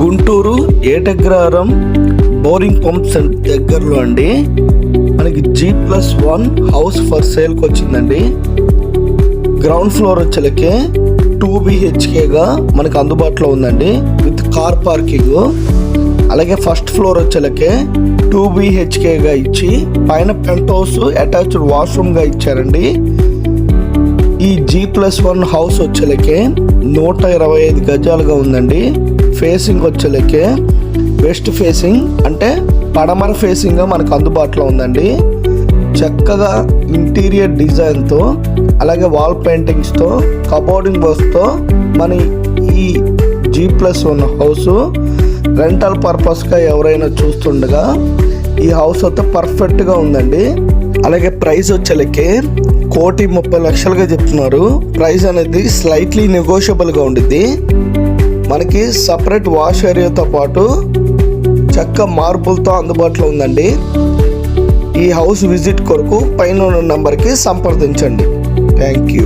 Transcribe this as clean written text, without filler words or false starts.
Guntur Etagraharam boring pump centre దగ్గరలో అండి మనకి G+1 హౌస్ ఫర్ సేల్కి వచ్చిందండి. గ్రౌండ్ ఫ్లోర్ వచ్చేలకే 2 BHKగా మనకు అందుబాటులో ఉందండి విత్ కార్ పార్కింగ్. అలాగే ఫస్ట్ ఫ్లోర్ వచ్చేలకే 2 BHKగా ఇచ్చి పైన పెంట్ హౌస్ అటాచ్డ్ వాష్రూమ్గా ఇచ్చారండి. ఈ G+1 హౌస్ వచ్చేలకే 125 గజాలుగా ఉందండి. ఫేసింగ్ వచ్చేలకే వెస్ట్ ఫేసింగ్ అంటే పడమర ఫేసింగ్గా మనకు అందుబాటులో ఉందండి. చక్కగా ఇంటీరియర్ డిజైన్తో అలాగే వాల్ పెయింటింగ్స్తో కబోర్డింగ్ వర్క్స్తో మన ఈ G+1 హౌస్ రెంటల్ పర్పస్గా ఎవరైనా చూస్తుండగా ఈ హౌస్ అయితే పర్ఫెక్ట్గా ఉందండి. అలాగే ప్రైస్ వచ్చేలకే 1,30,00,000గా చెప్తున్నారు. ప్రైస్ అనేది స్లైట్లీ నెగోషియబుల్గా ఉండిద్ది. మనకి సపరేట్ వాష్ ఏరియాతో పాటు చక్క మార్బుల్తో అందుబాటులో ఉందండి. ఈ హౌస్ విజిట్ కొరకు పైన ఉన్న నంబర్కి సంప్రదించండి. Thank you.